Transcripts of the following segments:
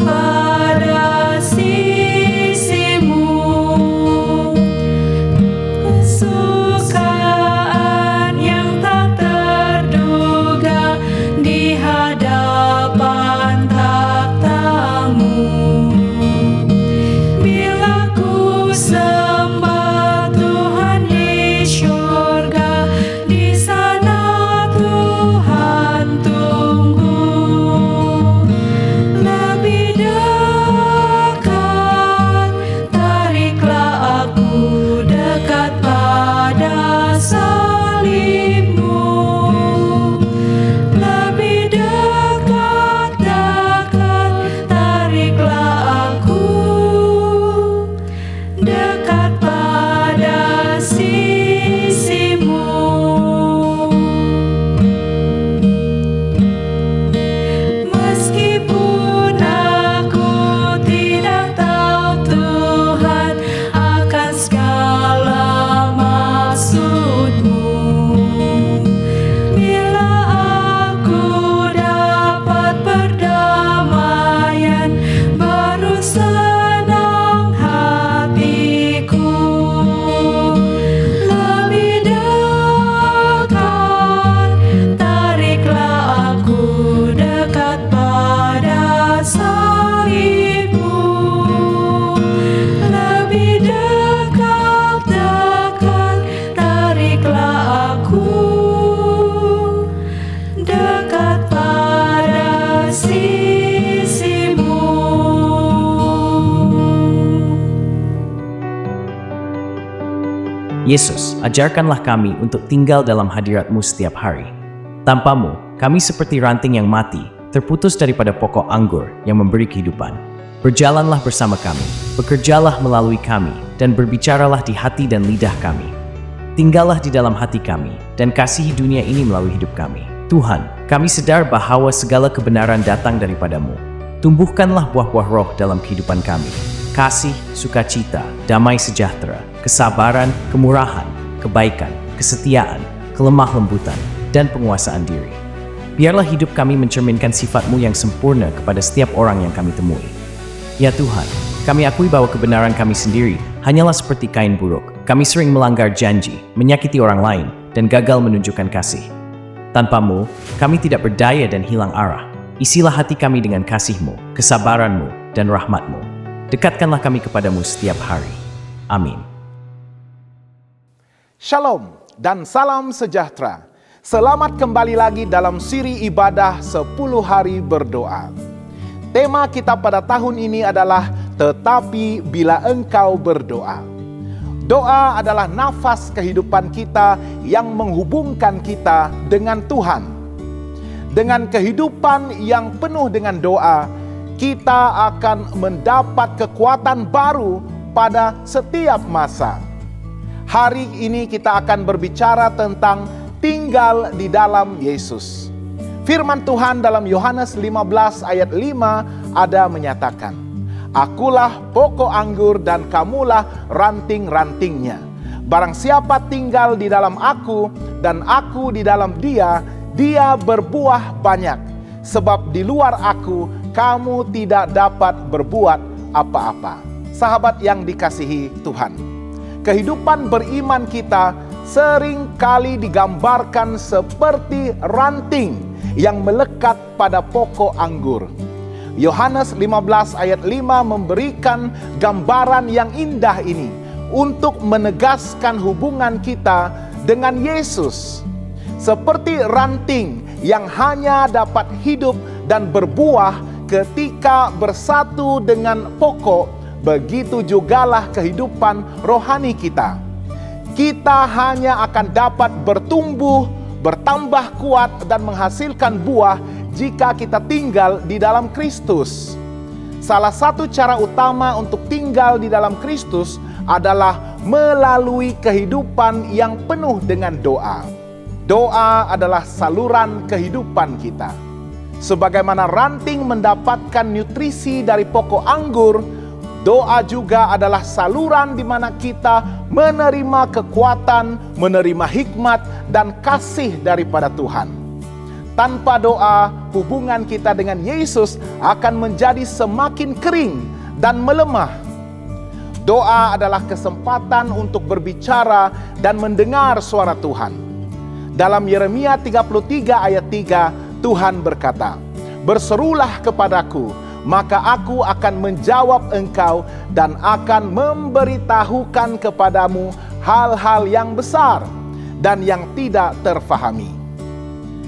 pada sisimu, kesukaan yang tak terduga di hadapan takhtamu. Bila ku sembah Tuhan di syurga, di sana Tuhan tunggu. Lebih dekat, tariklah aku dekat pada salibmu. Lebih dekat, tariklah aku dekat pada sisimu. Meskipun aku tidak tahu Tuhan akan segala maksudmu, bila aku dapat perdamaian, baru senang hatiku. Lebih dekat, tariklah aku dekat pada salibmu. Lebih dekat, tariklah aku dekat pada sisimu. Yesus, ajarkanlah kami untuk tinggal dalam hadirat-Mu setiap hari. Tanpa-Mu, kami seperti ranting yang mati, terputus daripada pokok anggur yang memberi kehidupan. Berjalanlah bersama kami, bekerjalah melalui kami, dan berbicaralah di hati dan lidah kami. Tinggallah di dalam hati kami, dan kasihi dunia ini melalui hidup kami. Tuhan, kami sadar bahwa segala kebenaran datang daripada-Mu. Tumbuhkanlah buah-buah roh dalam kehidupan kami. Kasih, sukacita, damai sejahtera, kesabaran, kemurahan, kebaikan, kesetiaan, kelemah lembutan, dan penguasaan diri. Biarlah hidup kami mencerminkan sifat-Mu yang sempurna kepada setiap orang yang kami temui. Ya Tuhan, kami akui bahwa kebenaran kami sendiri hanyalah seperti kain buruk. Kami sering melanggar janji, menyakiti orang lain, dan gagal menunjukkan kasih. Tanpa-Mu, kami tidak berdaya dan hilang arah. Isilah hati kami dengan kasih-Mu, kesabaran-Mu, dan rahmat-Mu. Dekatkanlah kami kepadamu setiap hari. Amin. Shalom dan salam sejahtera. Selamat kembali lagi dalam siri ibadah 10 hari berdoa. Tema kita pada tahun ini adalah Tetapi Bila Engkau Berdoa. Doa adalah nafas kehidupan kita yang menghubungkan kita dengan Tuhan. Dengan kehidupan yang penuh dengan doa, kita akan mendapat kekuatan baru pada setiap masa. Hari ini kita akan berbicara tentang tinggal di dalam Yesus. Firman Tuhan dalam Yohanes 15 ayat 5 ada menyatakan, Akulah pokok anggur dan kamulah ranting-rantingnya. Barang siapa tinggal di dalam aku dan aku di dalam dia, dia berbuah banyak. Sebab di luar aku, kamu tidak dapat berbuat apa-apa. Sahabat yang dikasihi Tuhan, kehidupan beriman kita sering kali digambarkan seperti ranting yang melekat pada pokok anggur. Yohanes 15 ayat 5 memberikan gambaran yang indah ini untuk menegaskan hubungan kita dengan Yesus. Seperti ranting yang hanya dapat hidup dan berbuah ketika bersatu dengan pokok, begitu jugalah kehidupan rohani kita. Kita hanya akan dapat bertumbuh, bertambah kuat dan menghasilkan buah jika kita tinggal di dalam Kristus. Salah satu cara utama untuk tinggal di dalam Kristus adalah melalui kehidupan yang penuh dengan doa. Doa adalah saluran kehidupan kita. Sebagaimana ranting mendapatkan nutrisi dari pokok anggur, doa juga adalah saluran di mana kita menerima kekuatan, menerima hikmat dan kasih daripada Tuhan. Tanpa doa, hubungan kita dengan Yesus akan menjadi semakin kering dan melemah. Doa adalah kesempatan untuk berbicara dan mendengar suara Tuhan. Dalam Yeremia 33 ayat 3, Tuhan berkata, "Berserulah kepadaku, maka aku akan menjawab engkau dan akan memberitahukan kepadamu hal-hal yang besar dan yang tidak terfahami."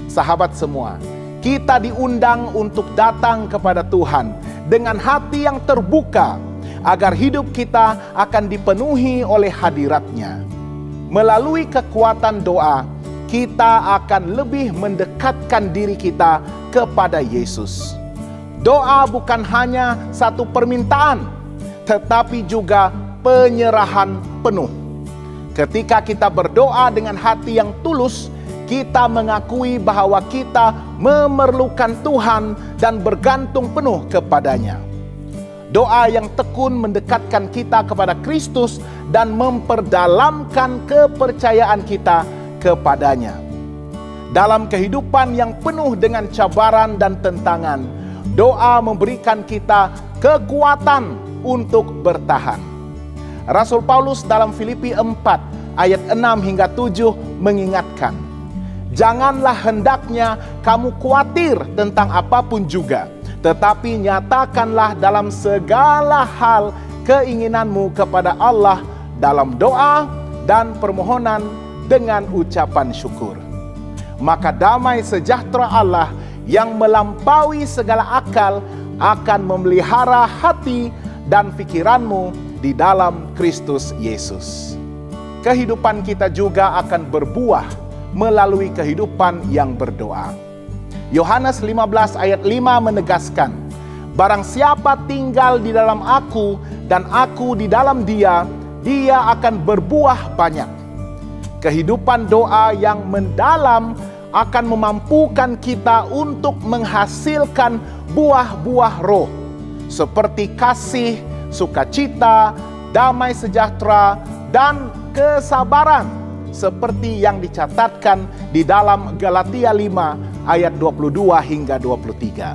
Sahabat semua, kita diundang untuk datang kepada Tuhan dengan hati yang terbuka agar hidup kita akan dipenuhi oleh hadirat-Nya. Melalui kekuatan doa, kita akan lebih mendekatkan diri kita kepada Yesus. Doa bukan hanya satu permintaan, tetapi juga penyerahan penuh. Ketika kita berdoa dengan hati yang tulus, kita mengakui bahwa kita memerlukan Tuhan dan bergantung penuh kepadanya. Doa yang tekun mendekatkan kita kepada Kristus dan memperdalamkan kepercayaan kita kepadanya. Dalam kehidupan yang penuh dengan cabaran dan tentangan, doa memberikan kita kekuatan untuk bertahan. Rasul Paulus dalam Filipi 4 ayat 6 hingga 7 mengingatkan, "Janganlah hendaknya kamu khawatir tentang apapun juga, tetapi nyatakanlah dalam segala hal keinginanmu kepada Allah dalam doa dan permohonan dengan ucapan syukur. Maka damai sejahtera Allah yang melampaui segala akal akan memelihara hati dan pikiranmu di dalam Kristus Yesus." Kehidupan kita juga akan berbuah melalui kehidupan yang berdoa. Yohanes 15 ayat 5 menegaskan, "Barang siapa tinggal di dalam aku dan aku di dalam dia, dia akan berbuah banyak." Kehidupan doa yang mendalam akan memampukan kita untuk menghasilkan buah-buah roh seperti kasih, sukacita, damai sejahtera, dan kesabaran seperti yang dicatatkan di dalam Galatia 5 ayat 22 hingga 23.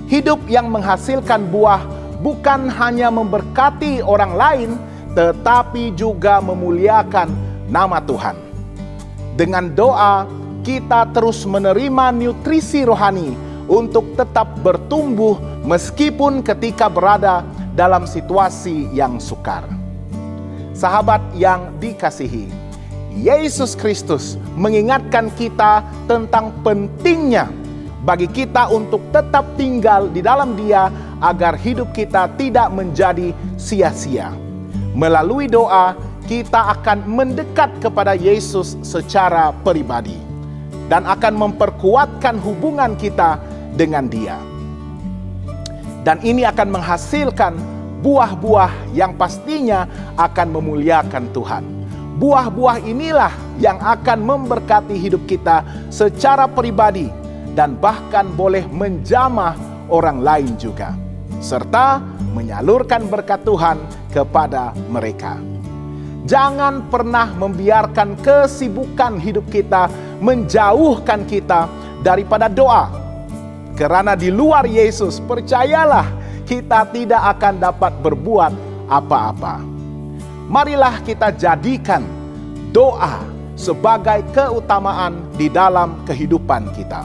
Hidup yang menghasilkan buah bukan hanya memberkati orang lain, tetapi juga memuliakan nama Tuhan. Dengan doa, kita terus menerima nutrisi rohani untuk tetap bertumbuh meskipun ketika berada dalam situasi yang sukar. Sahabat yang dikasihi, Yesus Kristus mengingatkan kita tentang pentingnya bagi kita untuk tetap tinggal di dalam Dia agar hidup kita tidak menjadi sia-sia. Melalui doa, kita akan mendekat kepada Yesus secara pribadi dan akan memperkuatkan hubungan kita dengan Dia. Dan ini akan menghasilkan buah-buah yang pastinya akan memuliakan Tuhan. Buah-buah inilah yang akan memberkati hidup kita secara pribadi dan bahkan boleh menjamah orang lain juga, serta menyalurkan berkat Tuhan kepada mereka. Jangan pernah membiarkan kesibukan hidup kita menjauhkan kita daripada doa. Karena di luar Yesus, percayalah, kita tidak akan dapat berbuat apa-apa. Marilah kita jadikan doa sebagai keutamaan di dalam kehidupan kita.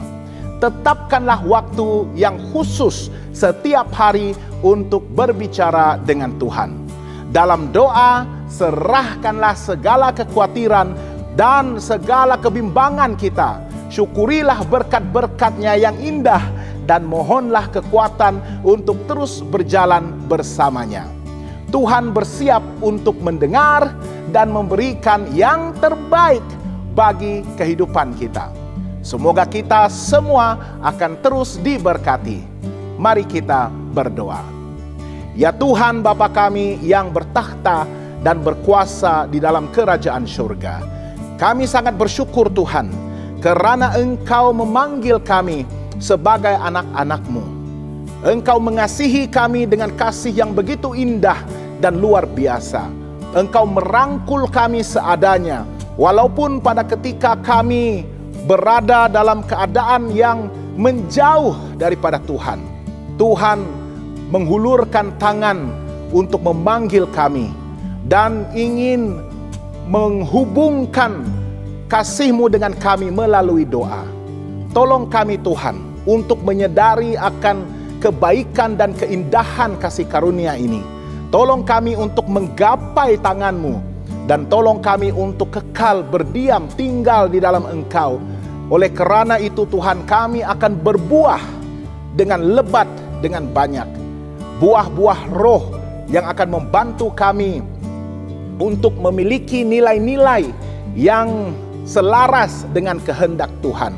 Tetapkanlah waktu yang khusus setiap hari untuk berbicara dengan Tuhan. Dalam doa, serahkanlah segala kekhawatiran dan segala kebimbangan kita. Syukurilah berkat-berkat-Nya yang indah dan mohonlah kekuatan untuk terus berjalan bersamanya. Tuhan bersiap untuk mendengar dan memberikan yang terbaik bagi kehidupan kita. Semoga kita semua akan terus diberkati. Mari kita berdoa. Ya Tuhan Bapa kami yang bertakhta dan berkuasa di dalam kerajaan surga, kami sangat bersyukur Tuhan karena Engkau memanggil kami sebagai anak-anak-Mu. Engkau mengasihi kami dengan kasih yang begitu indah dan luar biasa. Engkau merangkul kami seadanya, walaupun pada ketika kami berada dalam keadaan yang menjauh daripada Tuhan, Tuhan menghulurkan tangan untuk memanggil kami dan ingin menghubungkan kasih-Mu dengan kami melalui doa. Tolong kami Tuhan untuk menyadari akan kebaikan dan keindahan kasih karunia ini. Tolong kami untuk menggapai tangan-Mu, dan tolong kami untuk kekal berdiam tinggal di dalam Engkau. Oleh kerana itu Tuhan, kami akan berbuah dengan lebat, dengan banyak. Buah-buah roh yang akan membantu kami untuk memiliki nilai-nilai yang selaras dengan kehendak Tuhan,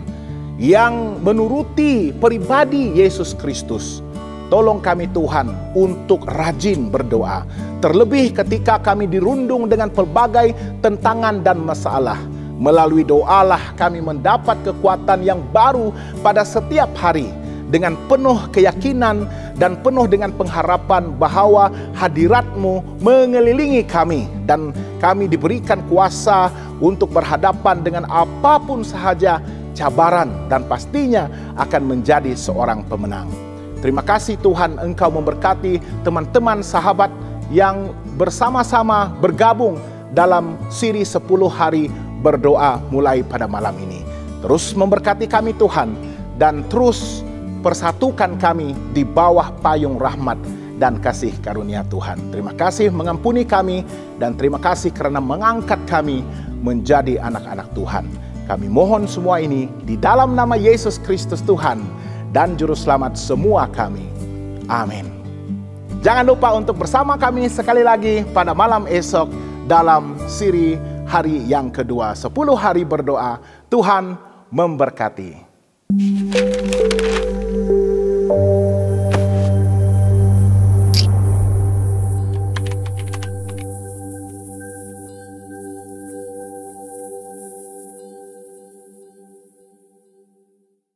yang menuruti pribadi Yesus Kristus. Tolong kami Tuhan untuk rajin berdoa, terlebih ketika kami dirundung dengan pelbagai tentangan dan masalah. Melalui doalah kami mendapat kekuatan yang baru pada setiap hari, dengan penuh keyakinan dan penuh dengan pengharapan bahwa hadirat-Mu mengelilingi kami, dan kami diberikan kuasa untuk berhadapan dengan apapun sahaja cabaran, dan pastinya akan menjadi seorang pemenang. Terima kasih Tuhan, Engkau memberkati teman-teman sahabat yang bersama-sama bergabung dalam siri 10 hari berdoa mulai pada malam ini. Terus memberkati kami Tuhan, dan terus persatukan kami di bawah payung rahmat dan kasih karunia Tuhan. Terima kasih mengampuni kami, dan terima kasih karena mengangkat kami menjadi anak-anak Tuhan. Kami mohon semua ini di dalam nama Yesus Kristus Tuhan dan Juru Selamat semua kami. Amin. Jangan lupa untuk bersama kami sekali lagi pada malam esok dalam siri hari yang kedua, 10 hari berdoa. Tuhan memberkati.